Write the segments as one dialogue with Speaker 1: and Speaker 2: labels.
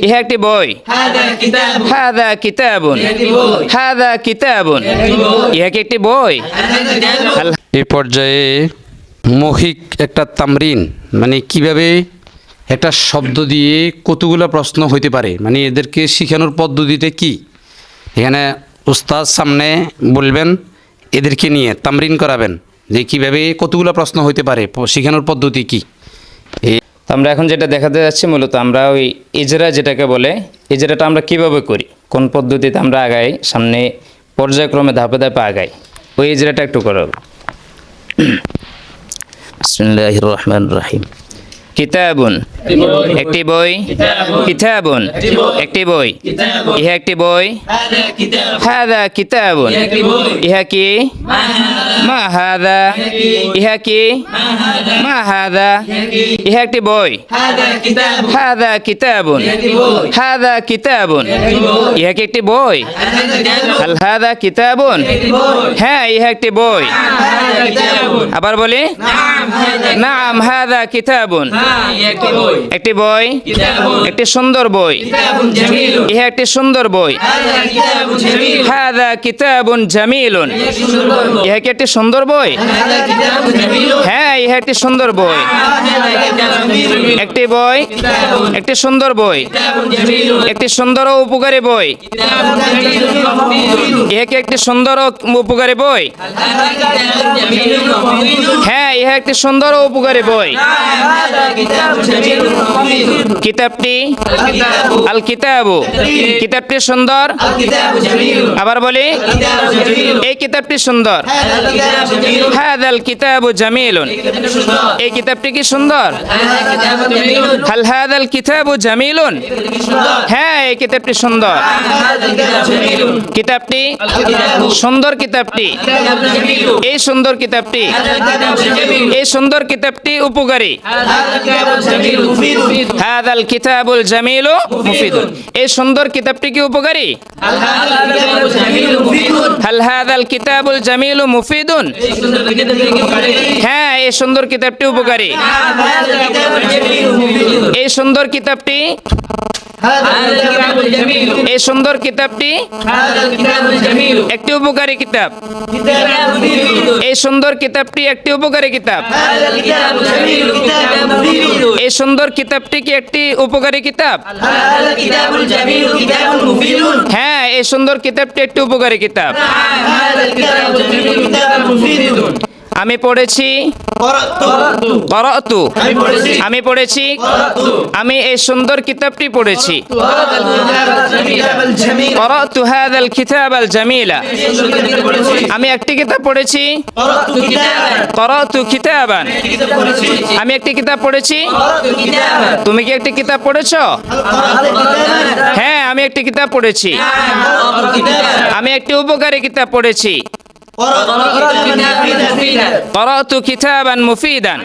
Speaker 1: ইহা একটি বই। হাদা কিতাবুন, হাদা কিতাবুন, ইহা কি একটি বই?
Speaker 2: এই পর্যায়ে মৌখিক একটা তামরিন, মানে কিভাবে একটা শব্দ দিয়ে কতগুলো প্রশ্ন হইতে পারে, মানে এদেরকে শেখানোর পদ্ধতিটা কি, এখানে উস্তাদ সামনে বলবেন, এদেরকে নিয়ে তামরিন করাবেন যে কিভাবে কতগুলো প্রশ্ন হইতে পারে, শেখানোর পদ্ধতি কি।
Speaker 1: আমরা এখন যেটা দেখাতে যাচ্ছি মূলত আমরা ওই ইজরা যেটাকে বলে, ইজরাটা আমরা কিভাবে করি, কোন পদ্ধতিতে আমরা আগাই, সামনে পর্যায়ক্রমে ধাপে ধাপে আগাই, ওই ইজরাটা একটু করব। বিসমিল্লাহির রহমানির রহিম। কিতাবুন একটি বই, কিতাবুন একটি বই, ইহা একটি বই। হাদা কিতাবুন, ইহা কি? মা হাদা, ইহা কি? মা হাদা, ইহা একটি বই। হাদা কিতাবুন, হাদা কিতাবুন, ইহা কি একটি বই? হাল হাদা কিতাবুন, হ্যাঁ ইহা একটি বই। আবার বলি, নাম হাদা কিতাবুন, একটি বই, একটি সুন্দর বই, ইহা একটি সুন্দর বই। হাদা কিতাবুন জামিলুন, ইহা কি একটি সুন্দর বই? হ্যাঁ ইহা একটি সুন্দর বই। একটি বই, একটি সুন্দর বই, একটি সুন্দর ও উপকারী বই, ইহা কি একটি সুন্দর ও উপকারী বই? হ্যাঁ ইহা একটি সুন্দর ও উপকারী বই। কিতাবটি, আল কিতাবু, কিতাবটি সুন্দর। আবার বলি, এই কিতাবটি সুন্দর। হাদাল কিতাবু জামিলুন, এই কিতাবটি কি সুন্দর? হাল হাদাল কিতাবু জামিলুন, হ্যাঁ এই কিতাবটি সুন্দর। কিতাবটি সুন্দর, কিতাবটি, এই সুন্দর কিতাবটি, এই সুন্দর কিতাবটি উপকারী। হাদাল কিতাবুল জামিলু মুফিদুন, এই সুন্দর কিতাবটি কি উপকারী? হাল হাদাল কিতাবুল জামিলু মুফিদুন, হ্যাঁ এই সুন্দর কিতাবটি উপকারী। এই সুন্দর কিতাবটি, এই সুন্দর কিতাবটি একটি উপকারী কিতাব। এই সুন্দর কিতাবটি একটি উপকারী কিতাব। এই সুন্দর কিতাবটি কি একটি উপকারী কিতাব? হ্যাঁ এই সুন্দর কিতাবটি একটি উপকারী কিতাব। আমি পড়েছি, করতু, আমি পড়েছি, আমি এই সুন্দর কিতাবটি পড়েছি। করতু হাদাল কিতাবাল জামিলা, আমি একটি কিতাব পড়েছি। করতু কিতাবান, আমি একটি কিতাব পড়েছি। তুমি কি একটি কিতাব পড়েছো? হ্যাঁ আমি একটি কিতাব পড়েছি। আমি একটি উপকারী কিতাব পড়েছি। করতু কিতাবান মুফিদান,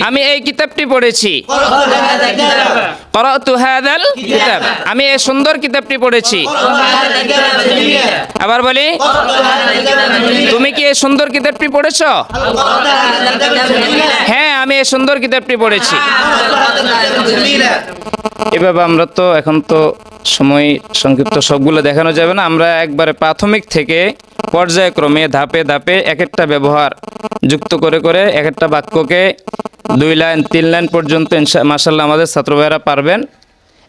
Speaker 1: আমি এই কিতাবটি পড়েছি। করতু হাদাল কিতাব, আমি এই সুন্দর কিতাবটি পড়েছি। আবার বলি, তুমি কি এই সুন্দর কিতাবটি পড়েছো? হ্যাঁ আমি এই সুন্দর কিতাবটি পড়েছি। এভাবে আমরা তো এখন তো সময় সংক্ষিপ্ত, সবগুলো দেখানো যাবে না। আমরা একবারে প্রাথমিক থেকে পর্যায়ক্রমে ধাপে ধাপে এক একটা ব্যবহার যুক্ত করে করে এক একটা বাক্যকে 2 লাইন 3 লাইন পর্যন্ত মাশাআল্লাহ আমাদের ছাত্র ভাইয়েরা পারবেন।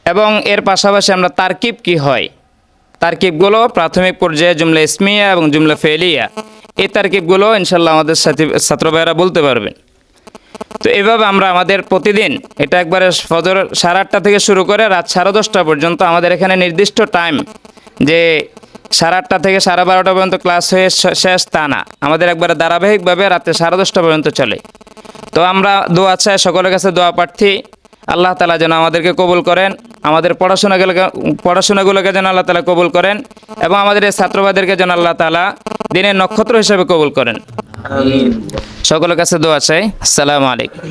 Speaker 1: এবং এর পাশাপাশি আমরা তারকিব কি হয়, তারকিবগুলো প্রাথমিক পর্যায়ে জুমলা ইসমিয়া এবং জুমলা ফেলিয়া, এই তারকিবগুলো ইনশাআল্লাহ আমাদের ছাত্র ভাইয়েরা বলতে পারবেন। তো এইভাবে আমরা আমাদের প্রতিদিন, এটা একবারে ফজর 8:30 থেকে শুরু করে রাত 10:30 পর্যন্ত আমাদের এখানে নির্দিষ্ট টাইম যে 8:30 থেকে 12:30 পর্যন্ত ক্লাস হয়ে শেষ তা না, আমাদের একবারে ধারাবাহিকভাবে রাতে 10:30 পর্যন্ত চলে। তো আমরা দোয়া চাই সকলের কাছে, দোয়া প্রার্থী আল্লাহ তাআলা যেন আমাদেরকে কবুল করেন, আমাদের পড়াশোনাগুলোকে যেন আল্লাহ তাআলা কবুল করেন, এবং আমাদের এই ছাত্রবাদেরকে যেন আল্লাহ তাআলা দিনের নক্ষত্র হিসেবে কবুল করেন। সকলের কাছে দোয়া চাই। আসসালামু আলাইকুম।